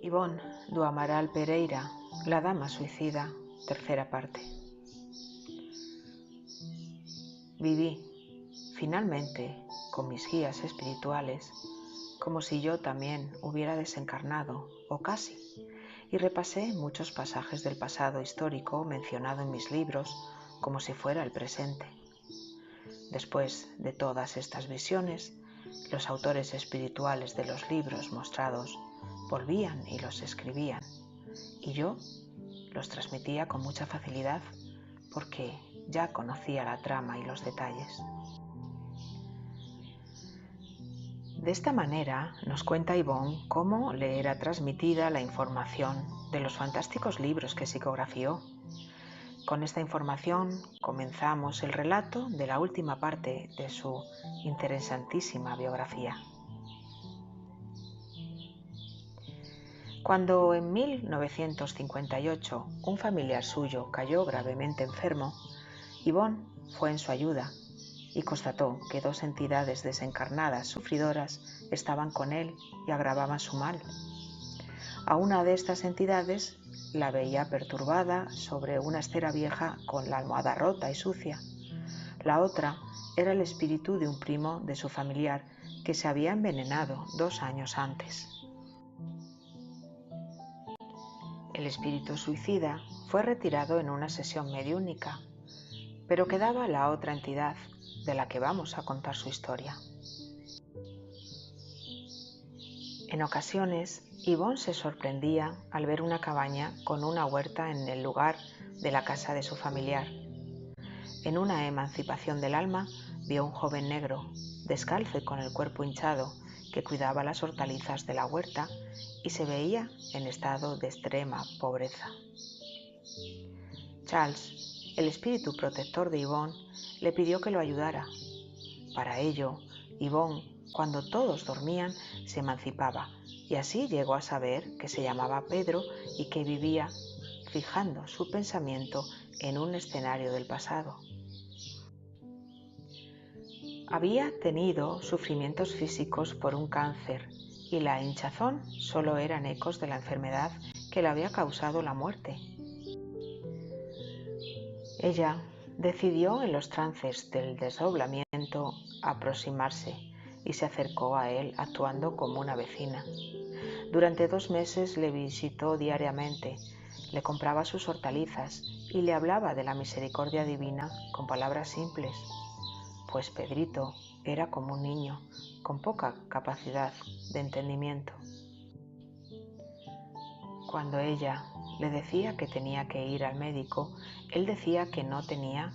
Ivonne do Amaral Pereira, La dama suicida, tercera parte. Viví, finalmente, con mis guías espirituales, como si yo también hubiera desencarnado, o casi, y repasé muchos pasajes del pasado histórico mencionado en mis libros como si fuera el presente. Después de todas estas visiones, los autores espirituales de los libros mostrados volvían y los escribían, y yo los transmitía con mucha facilidad porque ya conocía la trama y los detalles. De esta manera nos cuenta Ivonne cómo le era transmitida la información de los fantásticos libros que psicografió. Con esta información comenzamos el relato de la última parte de su interesantísima biografía. Cuando en 1958 un familiar suyo cayó gravemente enfermo, Ivonne fue en su ayuda y constató que dos entidades desencarnadas sufridoras estaban con él y agravaban su mal. A una de estas entidades la veía perturbada sobre una estera vieja con la almohada rota y sucia. La otra era el espíritu de un primo de su familiar que se había envenenado 2 años antes. El espíritu suicida fue retirado en una sesión mediúnica, pero quedaba la otra entidad de la que vamos a contar su historia. En ocasiones, Ivonne se sorprendía al ver una cabaña con una huerta en el lugar de la casa de su familiar. En una emancipación del alma, vio un joven negro, descalzo y con el cuerpo hinchado, que cuidaba las hortalizas de la huerta y se veía en estado de extrema pobreza. Charles, el espíritu protector de Ivonne, le pidió que lo ayudara. Para ello, Ivonne, cuando todos dormían, se emancipaba y así llegó a saber que se llamaba Pedro y que vivía fijando su pensamiento en un escenario del pasado. Había tenido sufrimientos físicos por un cáncer y la hinchazón solo eran ecos de la enfermedad que le había causado la muerte. Ella decidió en los trances del desdoblamiento aproximarse y se acercó a él actuando como una vecina. Durante 2 meses le visitó diariamente, le compraba sus hortalizas y le hablaba de la misericordia divina con palabras simples, pues Pedrito era como un niño con poca capacidad de entendimiento. Cuando ella le decía que tenía que ir al médico, él decía que no tenía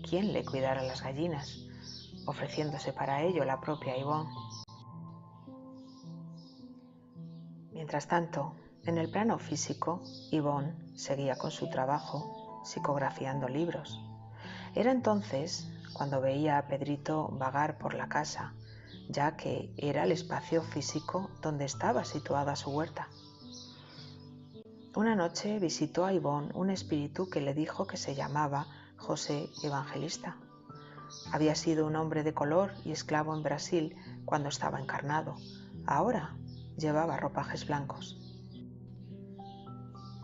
quien le cuidara las gallinas, ofreciéndose para ello la propia Ivonne. Mientras tanto, en el plano físico, Ivonne seguía con su trabajo, psicografiando libros. Era entonces cuando veía a Pedrito vagar por la casa, ya que era el espacio físico donde estaba situada su huerta. Una noche visitó a Ivonne un espíritu que le dijo que se llamaba José Evangelista. Había sido un hombre de color y esclavo en Brasil cuando estaba encarnado. Ahora llevaba ropajes blancos.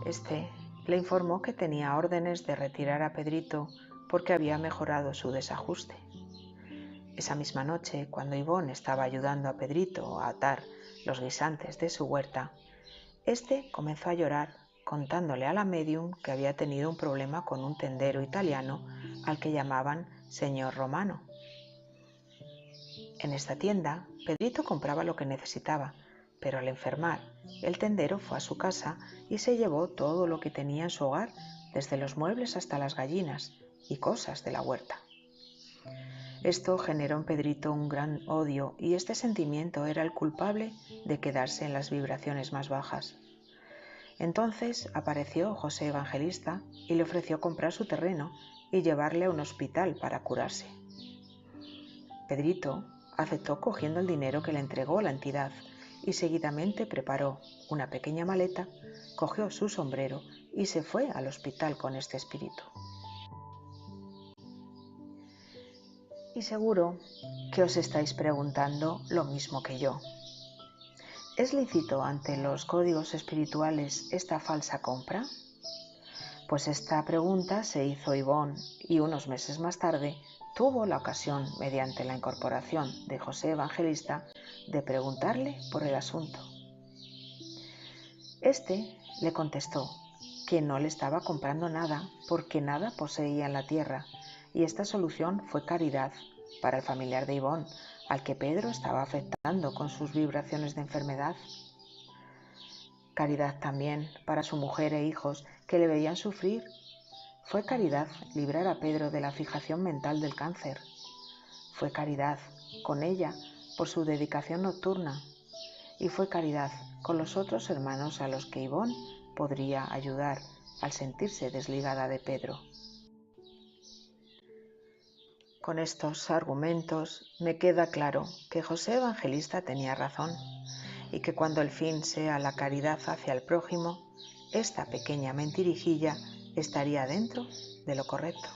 Este le informó que tenía órdenes de retirar a Pedrito porque había mejorado su desajuste. Esa misma noche, cuando Ivonne estaba ayudando a Pedrito a atar los guisantes de su huerta, este comenzó a llorar contándole a la médium que había tenido un problema con un tendero italiano al que llamaban señor Romano. En esta tienda, Pedrito compraba lo que necesitaba, pero al enfermar, el tendero fue a su casa y se llevó todo lo que tenía en su hogar, desde los muebles hasta las gallinas y cosas de la huerta. Esto generó en Pedrito un gran odio y este sentimiento era el culpable de quedarse en las vibraciones más bajas. Entonces apareció José Evangelista y le ofreció comprar su terreno y llevarle a un hospital para curarse. Pedrito aceptó cogiendo el dinero que le entregó la entidad y seguidamente preparó una pequeña maleta, cogió su sombrero y se fue al hospital con este espíritu. Y seguro que os estáis preguntando lo mismo que yo. ¿Es lícito ante los códigos espirituales esta falsa compra? Pues esta pregunta se hizo Yvonne y unos meses más tarde tuvo la ocasión, mediante la incorporación de José Evangelista, de preguntarle por el asunto. Este le contestó que no le estaba comprando nada porque nada poseía en la tierra, y esta solución fue caridad para el familiar de Yvonne, al que Pedro estaba afectando con sus vibraciones de enfermedad. Caridad también para su mujer e hijos, que le veían sufrir. Fue caridad librar a Pedro de la fijación mental del cáncer. Fue caridad con ella por su dedicación nocturna. Y fue caridad con los otros hermanos a los que Yvonne podría ayudar al sentirse desligada de Pedro. Con estos argumentos me queda claro que José Evangelista tenía razón y que cuando el fin sea la caridad hacia el prójimo, esta pequeña mentirijilla estaría dentro de lo correcto.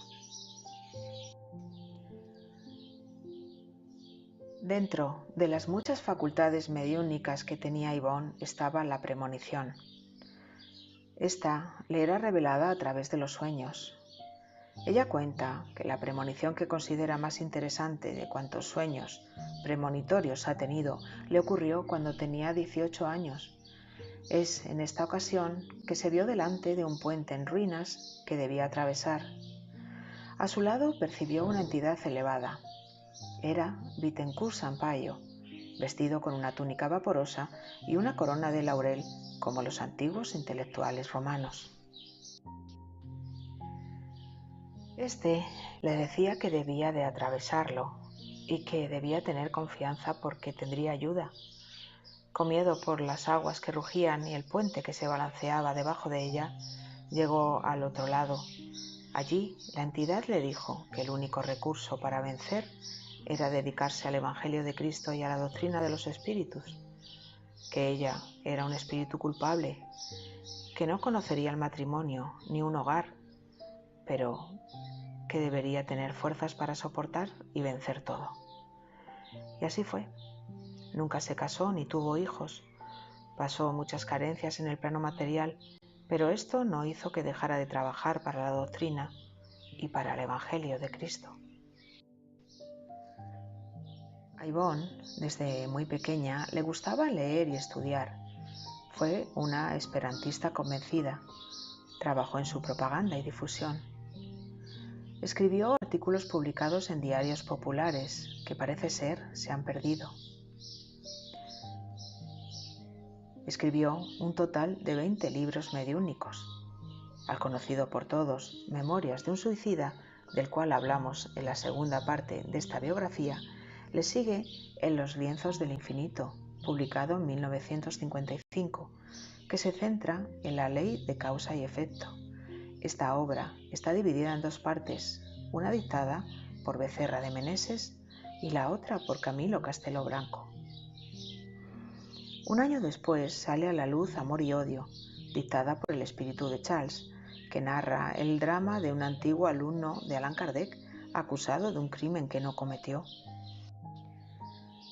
Dentro de las muchas facultades mediúnicas que tenía Yvonne estaba la premonición. Esta le era revelada a través de los sueños. Ella cuenta que la premonición que considera más interesante de cuantos sueños premonitorios ha tenido le ocurrió cuando tenía 18 años. Es en esta ocasión que se vio delante de un puente en ruinas que debía atravesar. A su lado percibió una entidad elevada. Era Bittencourt Sampaio, vestido con una túnica vaporosa y una corona de laurel como los antiguos intelectuales romanos. Este le decía que debía de atravesarlo y que debía tener confianza porque tendría ayuda. Con miedo por las aguas que rugían y el puente que se balanceaba debajo de ella, llegó al otro lado. Allí la entidad le dijo que el único recurso para vencer era dedicarse al Evangelio de Cristo y a la doctrina de los espíritus, que ella era un espíritu culpable, que no conocería el matrimonio ni un hogar, pero que debería tener fuerzas para soportar y vencer todo. Y así fue. Nunca se casó ni tuvo hijos. Pasó muchas carencias en el plano material, pero esto no hizo que dejara de trabajar para la doctrina y para el Evangelio de Cristo. A Yvonne, desde muy pequeña, le gustaba leer y estudiar. Fue una esperantista convencida. Trabajó en su propaganda y difusión. Escribió artículos publicados en diarios populares que parece ser se han perdido. Escribió un total de 20 libros mediúnicos. Al conocido por todos, Memorias de un suicida, del cual hablamos en la segunda parte de esta biografía, le sigue En los lienzos del infinito, publicado en 1955, que se centra en la ley de causa y efecto. Esta obra está dividida en dos partes, una dictada por Becerra de Meneses y la otra por Camilo Castelo Branco. Un año después sale a la luz Amor y odio, dictada por el espíritu de Charles, que narra el drama de un antiguo alumno de Allan Kardec acusado de un crimen que no cometió.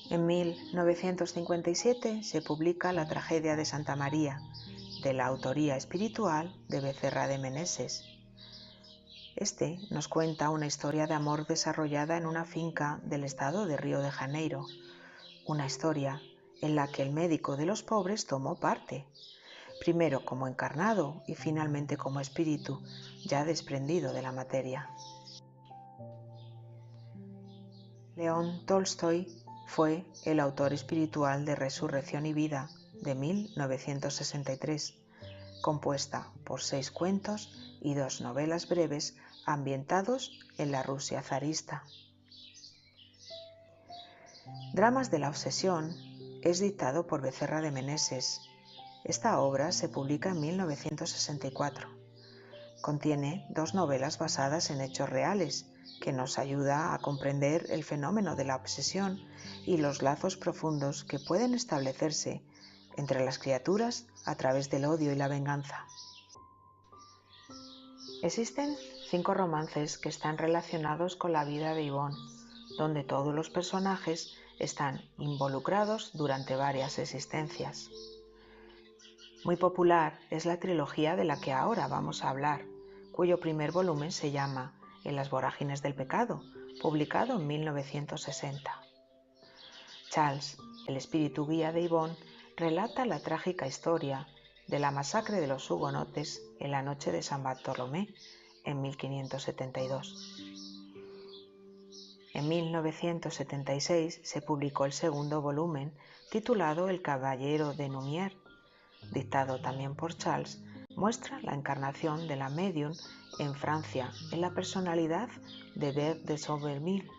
En 1957 se publica La tragedia de Santa María, de la autoría espiritual de Becerra de Meneses. Este nos cuenta una historia de amor desarrollada en una finca del estado de Río de Janeiro, una historia en la que el médico de los pobres tomó parte, primero como encarnado y finalmente como espíritu, ya desprendido de la materia. León Tolstoy fue el autor espiritual de Resurrección y Vida, de 1963, compuesta por 6 cuentos y 2 novelas breves ambientados en la Rusia zarista. Dramas de la obsesión es dictado por Becerra de Meneses. Esta obra se publica en 1964. Contiene 2 novelas basadas en hechos reales, que nos ayuda a comprender el fenómeno de la obsesión y los lazos profundos que pueden establecerse entre las criaturas a través del odio y la venganza. Existen 5 romances que están relacionados con la vida de Yvonne, donde todos los personajes están involucrados durante varias existencias. Muy popular es la trilogía de la que ahora vamos a hablar, cuyo primer volumen se llama En las vorágines del pecado, publicado en 1960. Charles, el espíritu guía de Yvonne, relata la trágica historia de la masacre de los hugonotes en la noche de San Bartolomé en 1572. En 1976 se publicó el segundo volumen, titulado El caballero de Numier. Dictado también por Charles, muestra la encarnación de la médium en Francia en la personalidad de Bert de Somerville.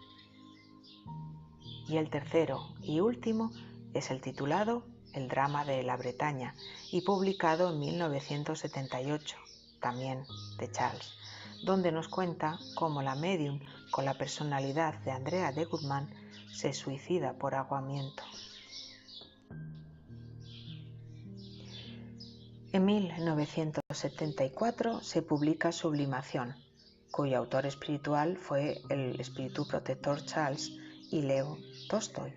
Y el tercero y último es el titulado El drama de la Bretaña y publicado en 1978, también de Charles, donde nos cuenta cómo la médium con la personalidad de Andrea de Guzmán se suicida por ahogamiento. En 1974 se publica Sublimación, cuyo autor espiritual fue el espíritu protector Charles y Leo Tolstoy.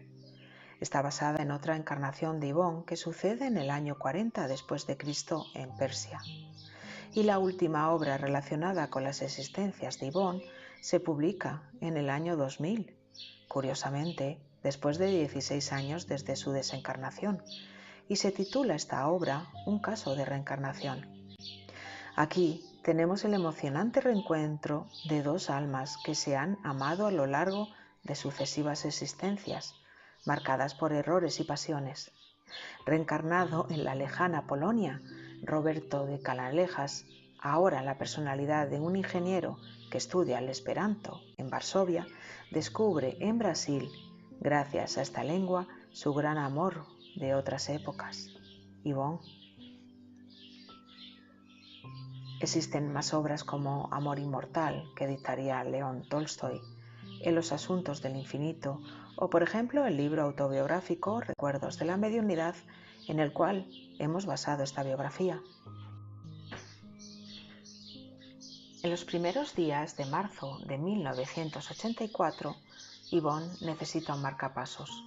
Está basada en otra encarnación de Yvonne que sucede en el año 40 después de Cristo en Persia. Y la última obra relacionada con las existencias de Yvonne se publica en el año 2000, curiosamente, después de 16 años desde su desencarnación, y se titula esta obra Un caso de reencarnación. Aquí tenemos el emocionante reencuentro de dos almas que se han amado a lo largo de sucesivas existencias, marcadas por errores y pasiones. Reencarnado en la lejana Polonia, Roberto de Canalejas, ahora la personalidad de un ingeniero que estudia el Esperanto en Varsovia, descubre en Brasil, gracias a esta lengua, su gran amor de otras épocas, Yvonne. Existen más obras como Amor inmortal, que dictaría León Tolstoy, En los asuntos del infinito, o por ejemplo el libro autobiográfico Recuerdos de la mediunidad, en el cual hemos basado esta biografía. En los primeros días de marzo de 1984, Yvonne necesita un marcapasos.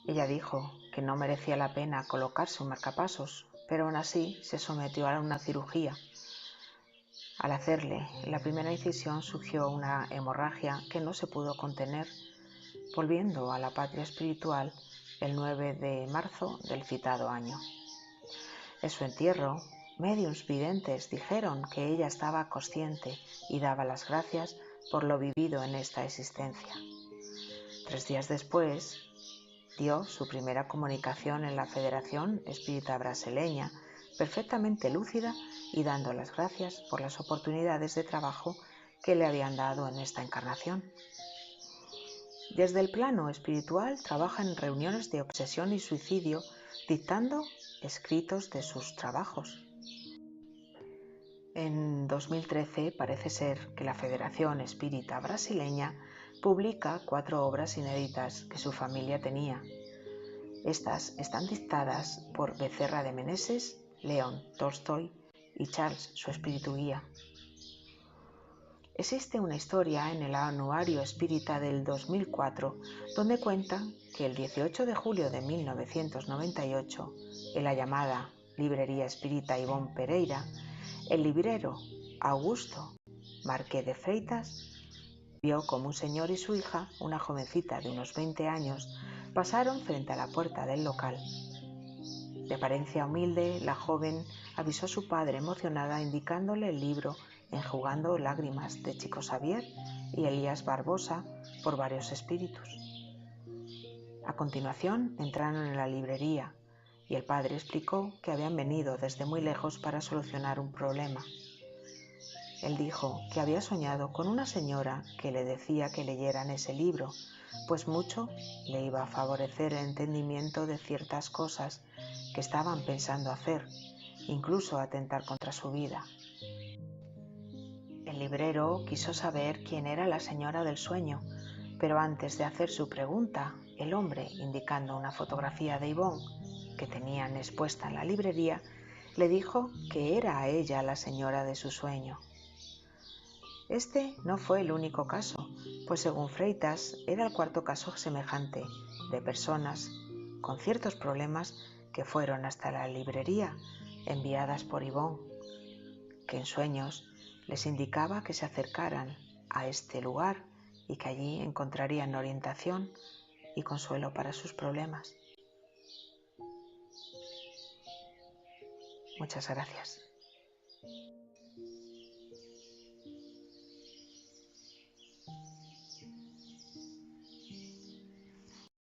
Ella dijo que no merecía la pena colocarse un marcapasos, pero aún así se sometió a una cirugía. Al hacerle la primera incisión surgió una hemorragia que no se pudo contener, volviendo a la patria espiritual el 9 de marzo del citado año. En su entierro, médiums videntes dijeron que ella estaba consciente y daba las gracias por lo vivido en esta existencia. 3 días después, dio su primera comunicación en la Federación Espírita Brasileña, perfectamente lúcida y dando las gracias por las oportunidades de trabajo que le habían dado en esta encarnación. Desde el plano espiritual trabaja en reuniones de obsesión y suicidio, dictando escritos de sus trabajos. En 2013 parece ser que la Federación Espírita Brasileña publica 4 obras inéditas que su familia tenía. Estas están dictadas por Becerra de Meneses, León Tolstoy y Charles, su espíritu guía. Existe una historia en el Anuario Espírita del 2004 donde cuenta que el 18 de julio de 1998, en la llamada Librería Espírita Yvonne Pereira, el librero Augusto Marqués de Freitas vio como un señor y su hija, una jovencita de unos 20 años, pasaron frente a la puerta del local. De apariencia humilde, la joven avisó a su padre emocionada indicándole el libro Enjugando lágrimas de Chico Xavier y Elías Barbosa por varios espíritus. A continuación entraron en la librería y el padre explicó que habían venido desde muy lejos para solucionar un problema. Él dijo que había soñado con una señora que le decía que leyeran ese libro, pues mucho le iba a favorecer el entendimiento de ciertas cosas que estaban pensando hacer, incluso atentar contra su vida. El librero quiso saber quién era la señora del sueño, pero antes de hacer su pregunta, el hombre, indicando una fotografía de Yvonne que tenían expuesta en la librería, le dijo que era a ella la señora de su sueño. Este no fue el único caso, pues según Freitas era el 4.º caso semejante de personas con ciertos problemas que fueron hasta la librería enviadas por Yvonne, que en sueños les indicaba que se acercaran a este lugar y que allí encontrarían orientación y consuelo para sus problemas. Muchas gracias.